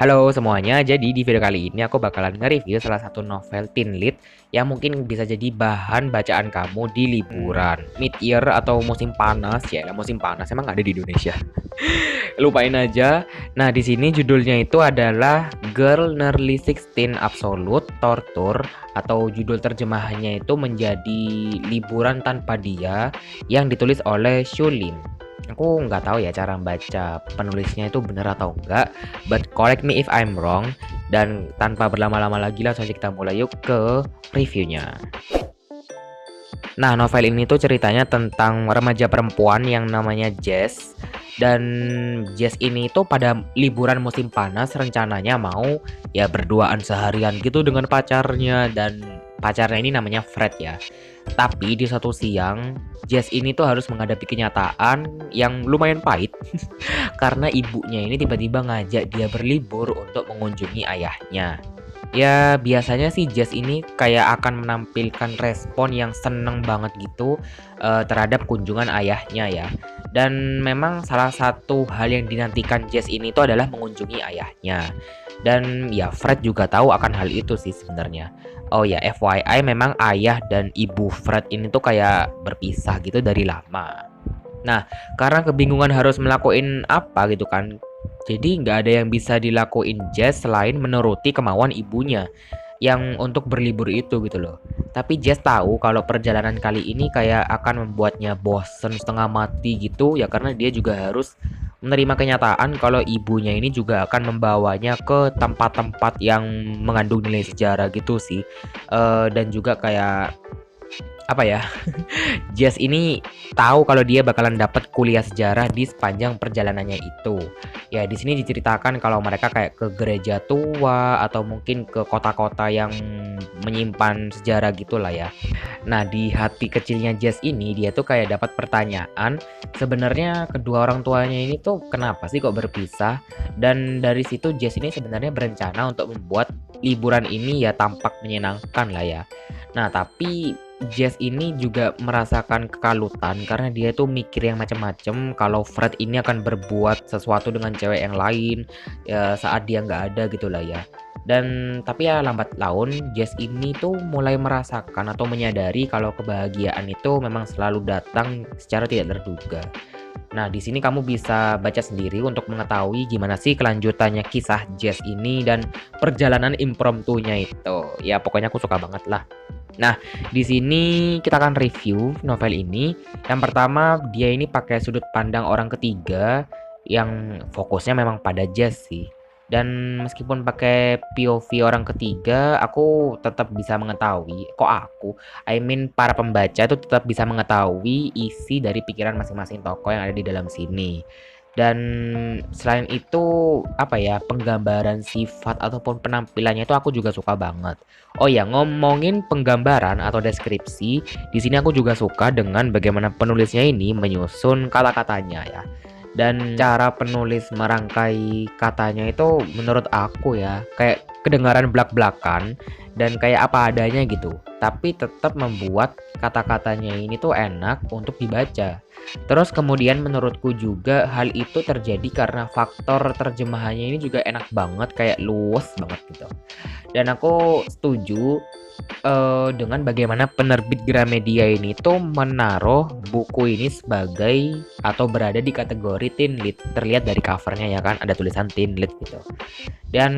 Halo semuanya, jadi di video kali ini aku bakalan nge-review salah satu novel teen lead yang mungkin bisa jadi bahan bacaan kamu di liburan mid-year atau musim panas. Ya, musim panas emang ada di Indonesia. Lupain aja. Nah, di sini judulnya itu adalah Girl Nearly 16 Absolute Torture, atau judul terjemahannya itu menjadi Liburan Tanpa Dia, yang ditulis oleh Shu Lin. Aku nggak tahu ya cara baca penulisnya itu bener atau enggak, but correct me if I'm wrong. Dan tanpa berlama-lama lagi, langsung aja kita mulai yuk ke reviewnya. Nah, novel ini tuh ceritanya tentang remaja perempuan yang namanya Jess. Dan Jess ini tuh pada liburan musim panas rencananya mau ya berduaan seharian gitu dengan pacarnya, dan pacarnya ini namanya Fred ya. Tapi di satu siang, Jess ini tuh harus menghadapi kenyataan yang lumayan pahit karena ibunya ini tiba-tiba ngajak dia berlibur untuk mengunjungi ayahnya. Ya, biasanya sih Jess ini kayak akan menampilkan respon yang seneng banget gitu terhadap kunjungan ayahnya ya. Dan memang salah satu hal yang dinantikan Jess ini tuh adalah mengunjungi ayahnya. Dan ya Fred juga tahu akan hal itu sih sebenarnya. Oh ya, FYI, memang ayah dan ibu Fred ini tuh kayak berpisah gitu dari lama. Nah, karena kebingungan harus melakukan apa gitu kan, jadi nggak ada yang bisa dilakuin Jess selain menuruti kemauan ibunya yang untuk berlibur itu gitu loh. Tapi Jess tahu kalau perjalanan kali ini kayak akan membuatnya bosen setengah mati gitu ya, karena dia juga harus menerima kenyataan kalau ibunya ini juga akan membawanya ke tempat-tempat yang mengandung nilai sejarah gitu sih. Dan juga kayak apa ya? Jazz ini tahu kalau dia bakalan dapat kuliah sejarah di sepanjang perjalanannya itu. Ya, di sini diceritakan kalau mereka kayak ke gereja tua atau mungkin ke kota-kota yang menyimpan sejarah gitulah ya. Nah, di hati kecilnya Jazz ini dia tuh kayak dapat pertanyaan, sebenarnya kedua orang tuanya ini tuh kenapa sih kok berpisah? Dan dari situ Jazz ini sebenarnya berencana untuk membuat liburan ini ya tampak menyenangkan lah ya. Nah, tapi Jess ini juga merasakan kekalutan karena dia tuh mikir yang macam-macam kalau Fred ini akan berbuat sesuatu dengan cewek yang lain ya saat dia nggak ada gitulah ya. Dan tapi ya lambat laun Jess ini tuh mulai merasakan atau menyadari kalau kebahagiaan itu memang selalu datang secara tidak terduga. Nah, di sini kamu bisa baca sendiri untuk mengetahui gimana sih kelanjutannya kisah Jess ini dan perjalanan impromptunya itu. Ya, pokoknya aku suka banget lah. Nah, di sini kita akan review novel ini. Yang pertama, dia ini pakai sudut pandang orang ketiga yang fokusnya memang pada Jess sih. Dan meskipun pakai POV orang ketiga, aku tetap bisa mengetahui, para pembaca itu tetap bisa mengetahui isi dari pikiran masing-masing tokoh yang ada di dalam sini. Dan selain itu, penggambaran sifat ataupun penampilannya itu aku juga suka banget. Oh ya, ngomongin penggambaran atau deskripsi, di sini aku juga suka dengan bagaimana penulisnya ini menyusun kata-katanya ya. Dan cara penulis merangkai katanya itu menurut aku ya kayak kedengaran blak-blakan dan kayak apa adanya gitu, tapi tetap membuat kata-katanya ini tuh enak untuk dibaca. Terus kemudian menurutku juga hal itu terjadi karena faktor terjemahannya ini juga enak banget, kayak luwes banget gitu. Dan aku setuju dengan bagaimana penerbit Gramedia ini tuh menaruh buku ini sebagai atau berada di kategori teen lead. Terlihat dari covernya ya kan, ada tulisan teen lead gitu. Dan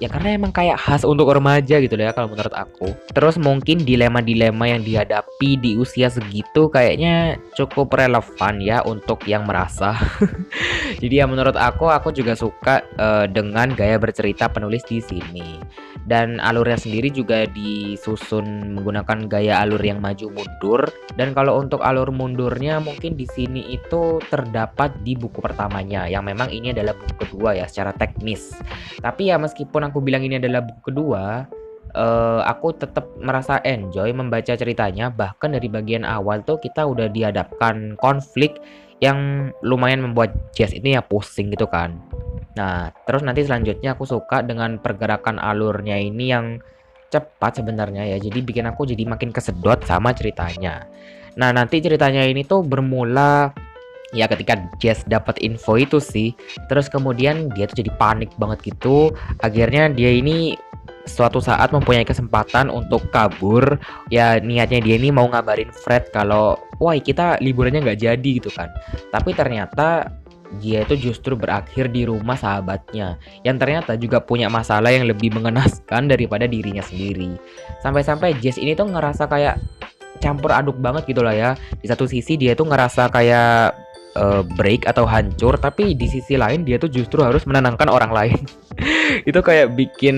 ya karena emang kayak khas untuk remaja gitu ya kalau menurut aku. Terus mungkin dilema-dilema yang dihadapi di usia segitu kayaknya cukup relevan ya untuk yang merasa. Jadi ya menurut aku juga suka dengan gaya bercerita penulis di sini. Dan alurnya sendiri juga disusun menggunakan gaya alur yang maju mundur. Dan kalau untuk alur mundurnya mungkin di sini itu terdapat di buku pertamanya, yang memang ini adalah buku kedua ya secara teknis. Tapi ya meskipun aku bilang ini adalah buku kedua, aku tetap merasa enjoy membaca ceritanya. Bahkan dari bagian awal tuh kita udah dihadapkan konflik yang lumayan membuat Jess ini ya pusing gitu kan. Nah, terus nanti selanjutnya aku suka dengan pergerakan alurnya ini yang cepat sebenarnya ya. Jadi bikin aku jadi makin kesedot sama ceritanya. Nah, nanti ceritanya ini tuh bermula Ya ketika Jess dapat info itu sih, terus kemudian dia tuh jadi panik banget gitu. Akhirnya dia ini suatu saat mempunyai kesempatan untuk kabur. Ya niatnya dia ini mau ngabarin Fred kalau, wah kita liburannya nggak jadi gitu kan. Tapi ternyata dia itu justru berakhir di rumah sahabatnya, yang ternyata juga punya masalah yang lebih mengenaskan daripada dirinya sendiri. Sampai-sampai Jess ini tuh ngerasa kayak campur aduk banget gitu lah ya. Di satu sisi dia tuh ngerasa kayak break atau hancur, tapi di sisi lain dia tuh justru harus menenangkan orang lain. Itu kayak bikin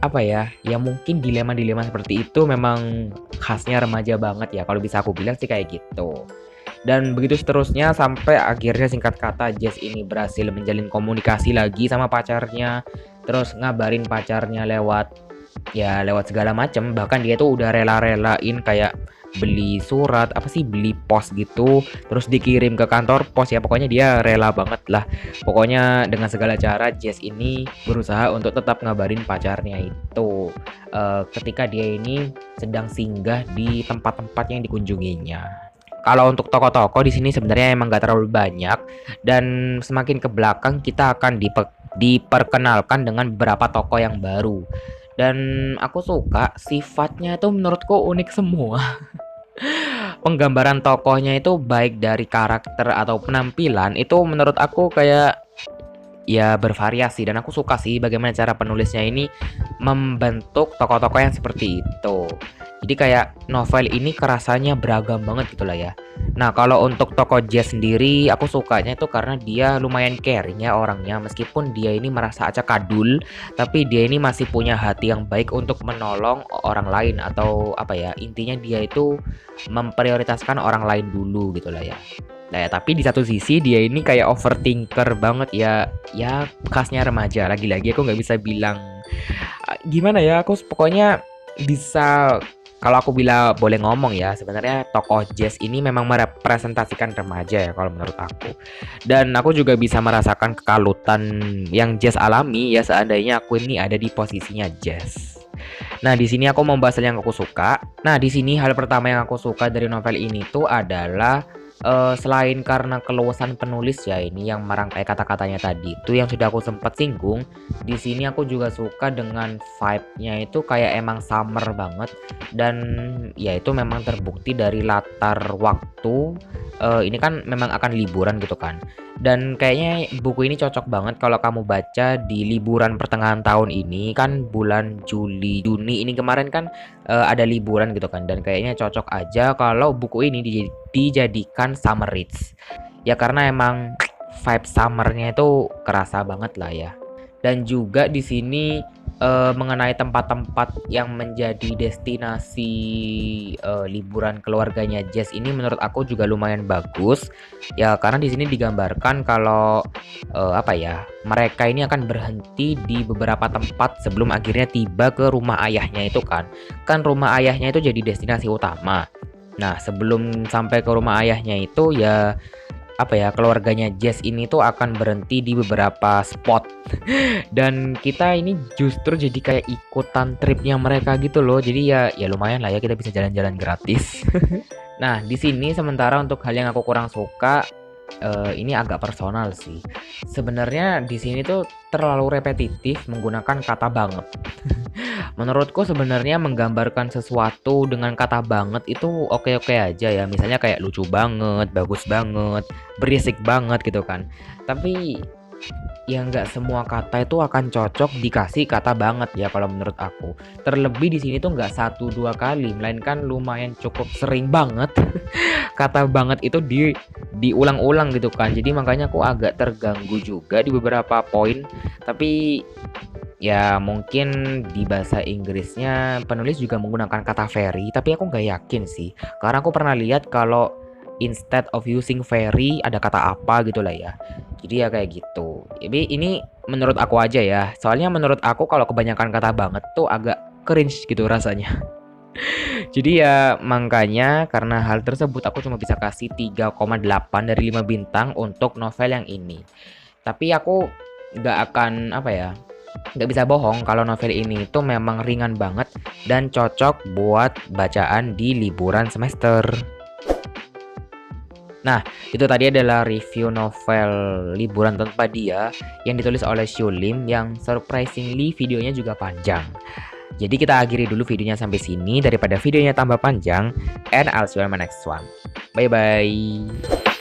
apa ya? Ya mungkin dilema-dilema seperti itu memang khasnya remaja banget ya. Kalau bisa aku bilang sih kayak gitu. Dan begitu seterusnya sampai akhirnya singkat kata Jess ini berhasil menjalin komunikasi lagi sama pacarnya. Terus ngabarin pacarnya lewat segala macam, bahkan dia tuh udah rela-relain kayak beli surat apa sih, beli pos gitu terus dikirim ke kantor pos. Ya pokoknya dia rela banget lah. Pokoknya dengan segala cara Jess ini berusaha untuk tetap ngabarin pacarnya itu ketika dia ini sedang singgah di tempat-tempat yang dikunjunginya. Kalau untuk toko-toko di sini sebenarnya emang gak terlalu banyak, dan semakin ke belakang kita akan diperkenalkan dengan beberapa toko yang baru. Dan aku suka sifatnya itu menurutku unik semua. Penggambaran tokohnya itu baik dari karakter atau penampilan itu menurut aku kayak ya bervariasi, dan aku suka sih bagaimana cara penulisnya ini membentuk tokoh-tokoh yang seperti itu. Jadi kayak novel ini kerasanya beragam banget gitu lah ya. Nah kalau untuk tokoh Jess sendiri aku sukanya itu karena dia lumayan caring ya orangnya. Meskipun dia ini merasa acak kadul, tapi dia ini masih punya hati yang baik untuk menolong orang lain, atau apa ya, intinya dia itu memprioritaskan orang lain dulu gitu lah ya. Nah, ya, tapi di satu sisi dia ini kayak overthinker banget ya. Ya khasnya remaja. Lagi-lagi aku nggak bisa bilang gimana ya. Aku pokoknya bisa, kalau aku bila boleh ngomong ya, sebenarnya tokoh Jess ini memang merepresentasikan remaja ya kalau menurut aku. Dan aku juga bisa merasakan kekalutan yang Jess alami ya seandainya aku ini ada di posisinya Jess. Nah, di sini aku membahas yang aku suka. Nah, di sini hal pertama yang aku suka dari novel ini tuh adalah selain karena keluasan penulis ya ini yang merangkai kata-katanya tadi itu yang sudah aku sempat singgung. Di sini aku juga suka dengan vibe-nya itu kayak emang summer banget, dan ya itu memang terbukti dari latar waktu. Ini kan memang akan liburan gitu kan, dan kayaknya buku ini cocok banget kalau kamu baca di liburan pertengahan tahun ini. Kan bulan Juli Juni ini kemarin kan ada liburan gitu kan, dan kayaknya cocok aja kalau buku ini dijadikan summer reads ya, karena emang vibe summernya itu kerasa banget lah ya. Dan juga di sini mengenai tempat-tempat yang menjadi destinasi liburan keluarganya Jess ini menurut aku juga lumayan bagus ya, karena di sini digambarkan kalau apa ya, mereka ini akan berhenti di beberapa tempat sebelum akhirnya tiba ke rumah ayahnya itu kan. Kan rumah ayahnya itu jadi destinasi utama. Nah, sebelum sampai ke rumah ayahnya itu ya apa ya, keluarganya Jess ini tuh akan berhenti di beberapa spot. Dan kita ini justru jadi kayak ikutan tripnya mereka gitu loh. Jadi ya lumayan lah ya, kita bisa jalan-jalan gratis. Nah, di sini sementara untuk hal yang aku kurang suka, ini agak personal sih. Sebenarnya di sini tuh terlalu repetitif menggunakan kata banget. Menurutku sebenarnya menggambarkan sesuatu dengan kata banget itu oke-oke aja ya. Misalnya kayak lucu banget, bagus banget, berisik banget gitu kan. Tapi ya nggak semua kata itu akan cocok dikasih kata banget ya kalau menurut aku. Terlebih di sini tuh nggak 1-2 kali, melainkan lumayan cukup sering banget kata banget itu diulang-ulang gitu kan. Jadi makanya aku agak terganggu juga di beberapa poin. Tapi ya mungkin di bahasa Inggrisnya penulis juga menggunakan kata very, tapi aku nggak yakin sih. Karena aku pernah lihat kalau instead of using very ada kata apa gitu lah ya. Jadi ya kayak gitu. Jadi ini menurut aku aja ya. Soalnya menurut aku kalau kebanyakan kata banget tuh agak cringe gitu rasanya. Jadi ya makanya karena hal tersebut aku cuma bisa kasih 3,8 dari 5 bintang untuk novel yang ini. Tapi aku nggak akan apa ya, nggak bisa bohong kalau novel ini itu memang ringan banget dan cocok buat bacaan di liburan semester. Nah, itu tadi adalah review novel Liburan Tanpa Dia yang ditulis oleh Xiu Lim yang surprisingly videonya juga panjang. Jadi kita akhiri dulu videonya sampai sini daripada videonya tambah panjang, and I'll see you on my next one. Bye bye.